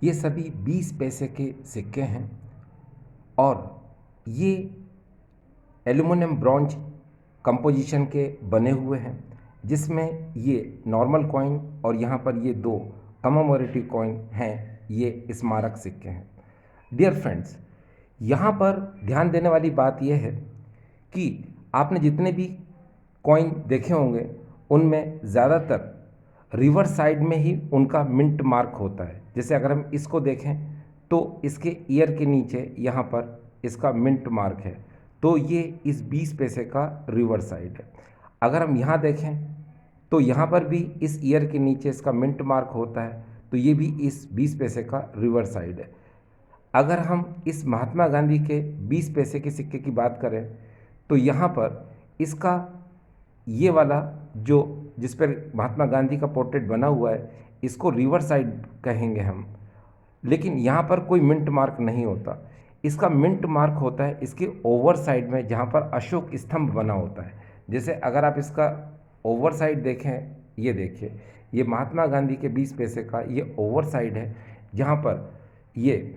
ये सभी 20 पैसे के सिक्के हैं और ये एल्युमिनियम ब्रॉन्ज कंपोजिशन के बने हुए हैं, जिसमें ये नॉर्मल कॉइन और यहाँ पर ये दो कमोमोरेटिव कॉइन हैं, ये स्मारक सिक्के हैं। डियर फ्रेंड्स, यहाँ पर ध्यान देने वाली बात यह है कि आपने जितने भी कॉइन देखे होंगे उनमें ज़्यादातर रिवर साइड में ही उनका मिंट मार्क होता है। जैसे अगर हम इसको देखें तो इसके ईयर के नीचे यहाँ पर इसका मिंट मार्क है, तो ये इस 20 पैसे का रिवर साइड है। अगर हम यहाँ देखें तो यहाँ पर भी इस ईयर के नीचे इसका मिंट मार्क होता है, तो ये भी इस 20 पैसे का रिवर साइड है। अगर हम इस महात्मा गांधी के 20 पैसे के सिक्के की बात करें तो यहाँ पर इसका ये वाला जो जिस पर महात्मा गांधी का पोर्ट्रेट बना हुआ है, इसको रिवर साइड कहेंगे हम, लेकिन यहाँ पर कोई मिंट मार्क नहीं होता। इसका मिंट मार्क होता है इसके ओवर साइड में, जहाँ पर अशोक स्तंभ बना होता है। जैसे अगर आप इसका ओवर साइड देखें, ये देखिए, ये महात्मा गांधी के 20 पैसे का ये ओवर साइड है, जहाँ पर ये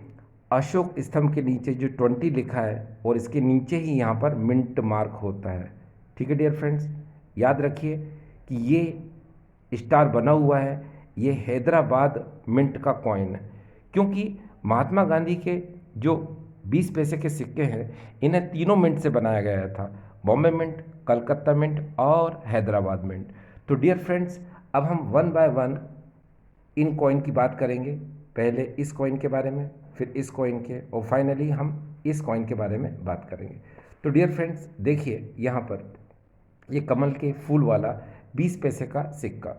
अशोक स्तंभ के नीचे जो 20 लिखा है और इसके नीचे ही यहाँ पर मिंट मार्क होता है। ठीक है डियर फ्रेंड्स, याद रखिए कि ये स्टार बना हुआ है, ये हैदराबाद मिंट का कॉइन है, क्योंकि महात्मा गांधी के जो 20 पैसे के सिक्के हैं इन्हें तीनों मिंट से बनाया गया था, बॉम्बे मिंट, कलकत्ता मिंट और हैदराबाद मिंट। तो डियर फ्रेंड्स, अब हम one by one in coin की बात करेंगे। पहले इस कॉइन के बारे में, फिर इस कॉइन के, और फाइनली हम इस कॉइन के बारे में बात करेंगे। तो डियर फ्रेंड्स देखिए, यहाँ पर ये कमल के फूल वाला 20 पैसे का सिक्का।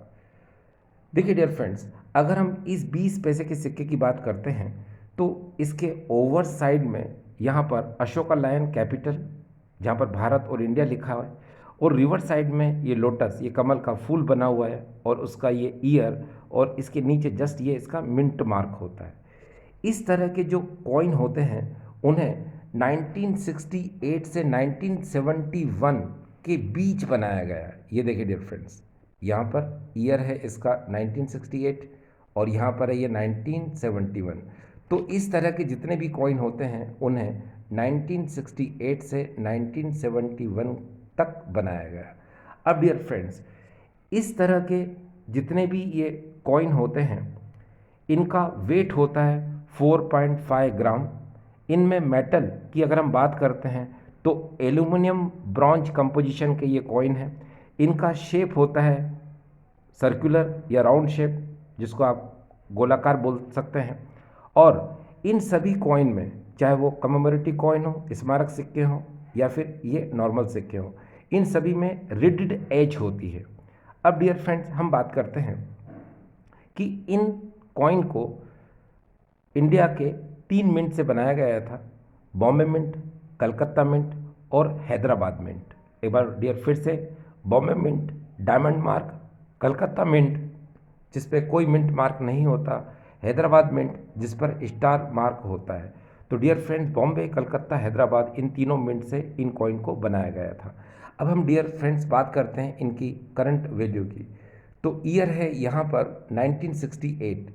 देखिए डियर फ्रेंड्स, अगर हम इस 20 पैसे के सिक्के की बात करते हैं तो इसके ओवर साइड में यहाँ पर अशोका लायन कैपिटल, जहाँ पर भारत और इंडिया लिखा हुआ है, और रिवर साइड में ये लोटस, ये कमल का फूल बना हुआ है और उसका ये ईयर, और इसके नीचे जस्ट ये इसका मिंट मार्क होता है। इस तरह के जो कॉइन होते हैं उन्हें 1968 से 1971 के बीच बनाया गया है। ये देखिए डियर फ्रेंड्स, यहाँ पर ईयर है इसका 1968 और यहाँ पर है ये 1971। तो इस तरह के जितने भी कॉइन होते हैं उन्हें 1968 से 1971 तक बनाया गया। अब डियर फ्रेंड्स, इस तरह के जितने भी ये कॉइन होते हैं इनका वेट होता है 4.5 ग्राम। इनमें मेटल की अगर हम बात करते हैं तो एल्युमिनियम ब्रॉन्ज कंपोजिशन के ये कॉइन हैं। इनका शेप होता है सर्कुलर या राउंड शेप, जिसको आप गोलाकार बोल सकते हैं। और इन सभी कॉइन में, चाहे वो कमेमोरेटिव कॉइन हो, स्मारक सिक्के हों या फिर ये नॉर्मल सिक्के हों, इन सभी में रिडिड एज होती है। अब डियर फ्रेंड्स, हम बात करते हैं कि इन कॉइन को इंडिया के 3 मिंट से बनाया गया था, बॉम्बे मिंट, कलकत्ता मिंट और हैदराबाद मिंट। एक बार डियर फिर से, Bombay mint diamond mark, Calcutta mint जिस पे कोई मिंट मार्क नहीं होता, हैदराबाद मिंट जिस पर स्टार मार्क होता है। तो डियर फ्रेंड्स, बॉम्बे, कलकत्ता, हैदराबाद, इन तीनों मिंट से इन कॉइन को बनाया गया था। अब हम डियर फ्रेंड्स बात करते हैं इनकी करंट वैल्यू की। तो ईयर है यहाँ पर 1968।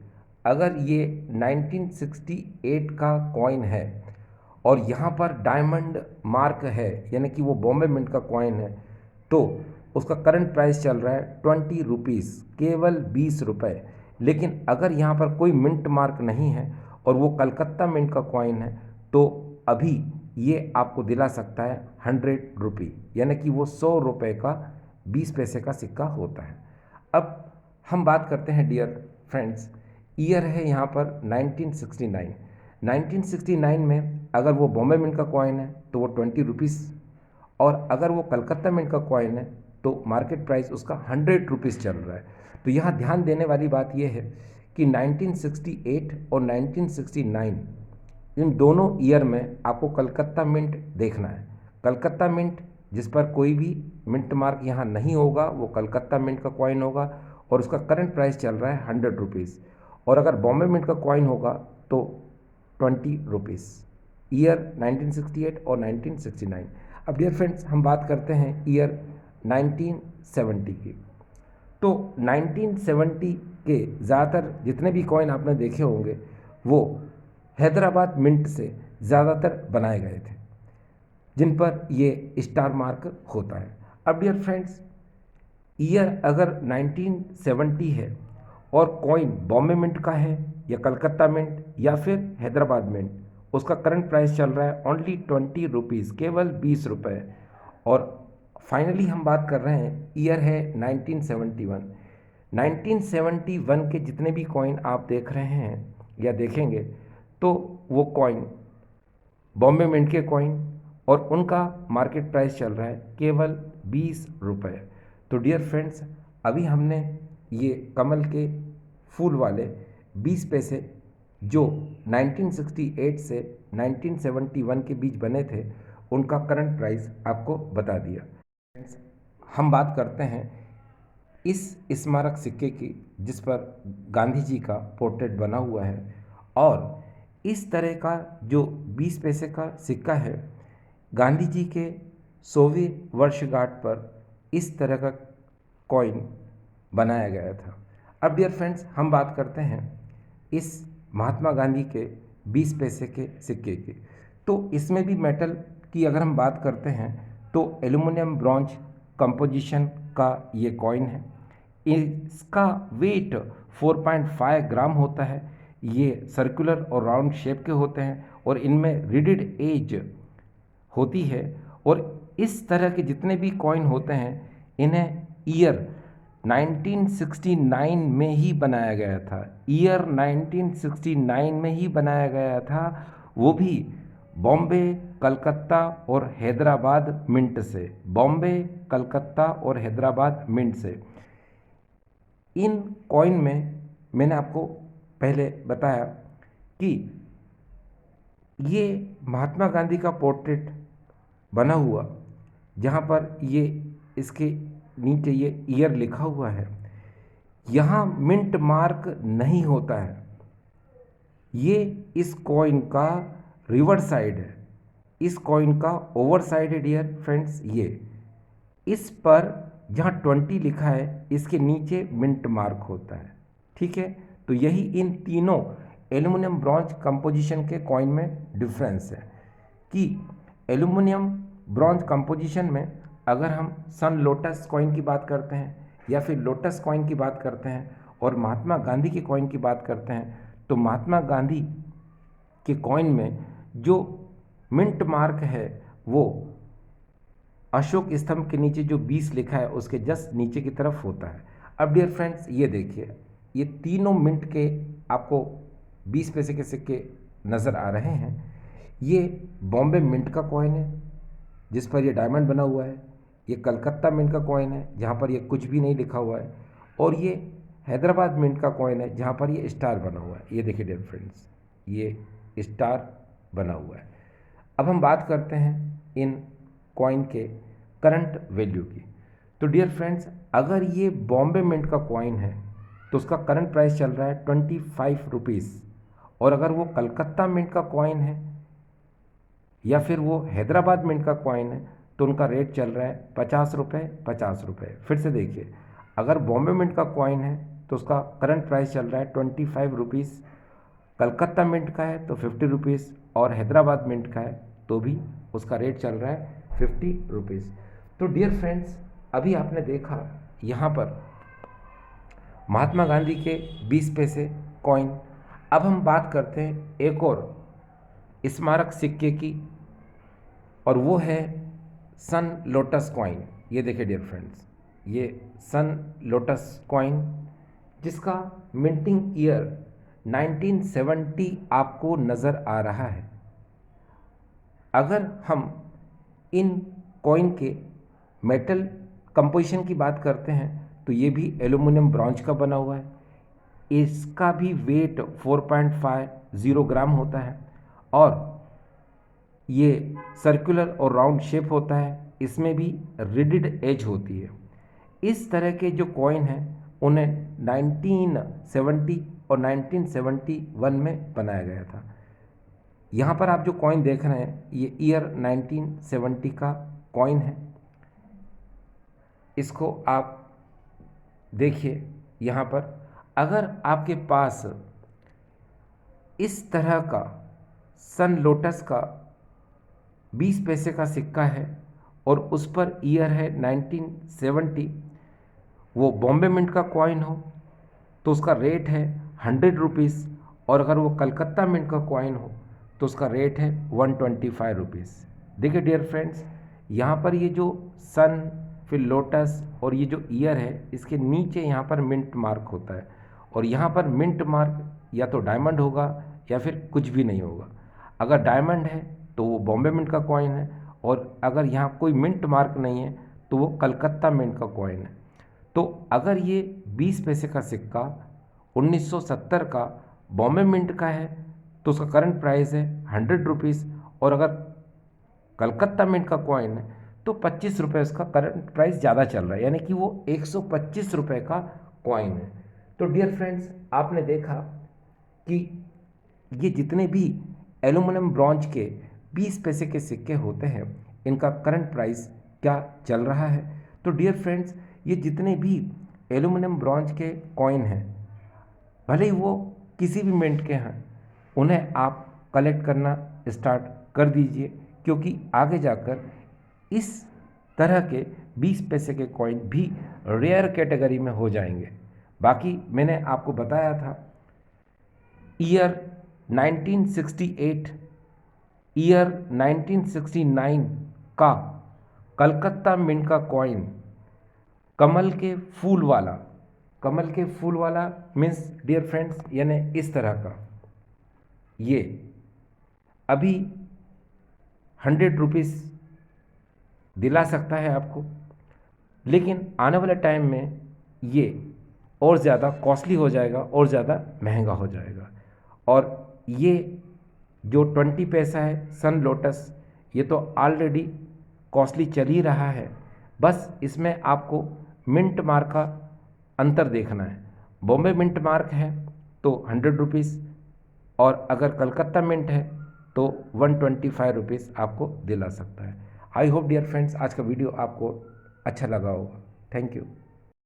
अगर ये 1968 का कॉइन है और यहाँ पर डायमंड मार्क है, यानी कि वो बॉम्बे मिंट का कॉइन है, तो उसका करंट प्राइस चल रहा है 20 रुपीज़, केवल 20 रुपये। लेकिन अगर यहाँ पर कोई मिंट मार्क नहीं है और वो कलकत्ता मिंट का कॉइन है तो अभी ये आपको दिला सकता है 100 रुपी, यानी कि वो 100 रुपये का 20 पैसे का सिक्का होता है। अब हम बात करते हैं डियर फ्रेंड्स, ईयर है यहाँ पर 1969। 1969 में अगर वो बॉम्बे मिंट का कॉइन है तो वो 20 रुपीज़, और अगर वो कलकत्ता मिंट का कॉइन है तो मार्केट प्राइस उसका 100 रुपीज़ चल रहा है। तो यहाँ ध्यान देने वाली बात यह है कि 1968 और 1969 इन दोनों ईयर में आपको कलकत्ता मिंट देखना है। कलकत्ता मिंट जिस पर कोई भी मिंट मार्क यहाँ नहीं होगा वो कलकत्ता मिंट का कॉइन होगा और उसका करंट प्राइस चल रहा है 100 रुपीज़। और अगर बॉम्बे मिंट का कॉइन होगा तो 20 रुपीज़। ईयर 1968 और 1969। अब डियर फ्रेंड्स, हम बात करते हैं ईयर 1970 की। तो 1970 के ज़्यादातर जितने भी कॉइन आपने देखे होंगे वो हैदराबाद मिंट से ज़्यादातर बनाए गए थे, जिन पर ये स्टार मार्क होता है। अब डियर फ्रेंड्स, ईयर अगर 1970 है और कॉइन बॉम्बे मिंट का है या कलकत्ता मिंट या फिर हैदराबाद मिंट, उसका करंट प्राइस चल रहा है ओनली 20 रुपीज़, केवल 20 रुपये। और फाइनली हम बात कर रहे हैं, ईयर है 1971। 1971 के जितने भी कॉइन आप देख रहे हैं या देखेंगे, तो वो कॉइन बॉम्बे मिंट के कॉइन, और उनका मार्केट प्राइस चल रहा है केवल 20 रुपये। तो डियर फ्रेंड्स, अभी हमने ये कमल के फूल वाले 20 पैसे जो 1968 से 1971 के बीच बने थे, उनका करंट प्राइस आपको बता दिया। फ्रेंड्स, हम बात करते हैं इस स्मारक सिक्के की, जिस पर गांधी जी का पोर्ट्रेट बना हुआ है। और इस तरह का जो 20 पैसे का सिक्का है, गांधी जी के 100वें वर्षगांठ पर इस तरह का कॉइन बनाया गया था। अब डियर फ्रेंड्स, हम बात करते हैं इस महात्मा गांधी के 20 पैसे के सिक्के की। तो इसमें भी मेटल की अगर हम बात करते हैं, तो एल्युमिनियम ब्रॉन्ज कंपोजिशन का ये कॉइन है। इसका वेट 4.5 ग्राम होता है। ये सर्कुलर और राउंड शेप के होते हैं और इनमें रिडिड एज होती है। और इस तरह के जितने भी कॉइन होते हैं, इन्हें ईयर 1969 में ही बनाया गया था। ईयर 1969 में ही बनाया गया था, वो भी बॉम्बे, कलकत्ता और हैदराबाद मिंट से। बॉम्बे, कलकत्ता और हैदराबाद मिंट से। इन कॉइन में मैंने आपको पहले बताया कि ये महात्मा गांधी का पोर्ट्रेट बना हुआ, जहाँ पर ये इसके नीचे ये ईयर लिखा हुआ है, यहाँ मिंट मार्क नहीं होता है। ये इस कॉइन का रिवर्स साइड है, इस कॉइन का ओवर साइड है डियर फ्रेंड्स। ये इस पर जहाँ 20 लिखा है, इसके नीचे मिंट मार्क होता है। ठीक है, तो यही इन तीनों एल्युमिनियम ब्रॉन्ज कंपोजिशन के कॉइन में डिफरेंस है कि एल्युमिनियम ब्रॉन्ज कंपोजिशन में अगर हम सन लोटस कॉइन की बात करते हैं या फिर लोटस कॉइन की बात करते हैं और महात्मा गांधी के कॉइन की बात करते हैं, तो महात्मा गांधी के कॉइन में जो मिंट मार्क है वो अशोक स्तंभ के नीचे जो 20 लिखा है उसके जस्ट नीचे की तरफ होता है। अब डियर फ्रेंड्स, ये देखिए, ये तीनों मिंट के आपको 20 पैसे के सिक्के नज़र आ रहे हैं। ये बॉम्बे मिंट का कॉइन है जिस पर ये डायमंड बना हुआ है। ये कलकत्ता मिंट का कॉइन है जहाँ पर ये कुछ भी नहीं लिखा हुआ है। और ये हैदराबाद मिंट का कॉइन है जहाँ पर ये स्टार बना हुआ है। ये देखिए डियर फ्रेंड्स, ये स्टार बना हुआ है। अब हम बात करते हैं इन कॉइन के करंट वैल्यू की। तो डियर फ्रेंड्स, अगर ये बॉम्बे मिंट का कॉइन है तो उसका करंट प्राइस चल रहा है 25 रुपीज़। और अगर वो कलकत्ता मिंट का कॉइन है या फिर वो हैदराबाद मिंट का कॉइन है तो उनका रेट चल रहा है 50 रुपये, 50 रुपये। फिर से देखिए, अगर बॉम्बे मिंट का कॉइन है तो उसका करंट प्राइस चल रहा है 25 रुपीज़, कलकत्ता मिंट का है तो 50 रुपीज़, और हैदराबाद मिंट का है तो भी उसका रेट चल रहा है 50 रुपीज़। तो डियर फ्रेंड्स, अभी आपने देखा यहाँ पर महात्मा गांधी के 20 पैसे कॉइन। अब हम बात करते हैं एक और स्मारक सिक्के की, और वो है सन लोटस कॉइन। ये देखिए डियर फ्रेंड्स, ये सन लोटस कॉइन जिसका मिंटिंग ईयर 1970 आपको नज़र आ रहा है। अगर हम इन कॉइन के मेटल कंपोजिशन की बात करते हैं तो ये भी एल्युमिनियम ब्रॉन्ज का बना हुआ है। इसका भी वेट 4.50 ग्राम होता है और ये सर्कुलर और राउंड शेप होता है। इसमें भी रिडिड एज होती है। इस तरह के जो कॉइन हैं उन्हें 1970 और 1971 में बनाया गया था। यहाँ पर आप जो कॉइन देख रहे हैं ये ईयर 1970 का कॉइन है। इसको आप देखिए, यहाँ पर अगर आपके पास इस तरह का सन लोटस का 20 पैसे का सिक्का है और उस पर ईयर है 1970, वो बॉम्बे मिंट का कॉइन हो तो उसका रेट है 100 रुपीज़, और अगर वो कलकत्ता मिंट का कॉइन हो तो उसका रेट है 125 रुपीज़। देखिए डियर फ्रेंड्स, यहाँ पर ये जो सन, फिर लोटस और ये जो ईयर है, इसके नीचे यहाँ पर मिंट मार्क होता है, और यहाँ पर मिंट मार्क या तो डायमंड होगा या फिर कुछ भी नहीं होगा। अगर डायमंड है तो वो बॉम्बे मिंट का कॉइन है, और अगर यहाँ कोई मिंट मार्क नहीं है तो वो कलकत्ता मिंट का कॉइन है। तो अगर ये 20 पैसे का सिक्का 1970 का बॉम्बे मिंट का है तो उसका करंट प्राइस है 100 रुपीज़, और अगर कलकत्ता मिंट का कॉइन है तो 25 रुपये उसका करंट प्राइस ज़्यादा चल रहा है, यानी कि वो 125 रुपये का कॉइन है। तो डियर फ्रेंड्स, आपने देखा कि ये जितने भी एल्यूमिनियम ब्रॉन्ज के 20 पैसे के सिक्के होते हैं, इनका करंट प्राइस क्या चल रहा है। तो डियर फ्रेंड्स, ये जितने भी एल्यूमिनियम ब्रॉन्ज के कॉइन हैं, भले ही वो किसी भी मिंट के हैं, उन्हें आप कलेक्ट करना स्टार्ट कर दीजिए, क्योंकि आगे जाकर इस तरह के 20 पैसे के कॉइन भी रेयर कैटेगरी में हो जाएंगे। बाकी मैंने आपको बताया था ईयर 1968, ईयर 1969 का कलकत्ता मिंट का कॉइन कमल के फूल वाला मीन्स डियर फ्रेंड्स, यानी इस तरह का, ये अभी 100 रुपीज़ दिला सकता है आपको, लेकिन आने वाले टाइम में ये और ज़्यादा कॉस्टली हो जाएगा और ज़्यादा महंगा हो जाएगा। और ये जो 20 पैसा है सन लोटस, ये तो ऑलरेडी कॉस्टली चल ही रहा है। बस इसमें आपको मिंट मार्क का अंतर देखना है। बॉम्बे मिंट मार्क है तो 100 रुपीज़, और अगर कलकत्ता मिंट है तो 125 रुपीज़ आपको दिला सकता है। आई होप डियर फ्रेंड्स, आज का वीडियो आपको अच्छा लगा होगा। Thank you.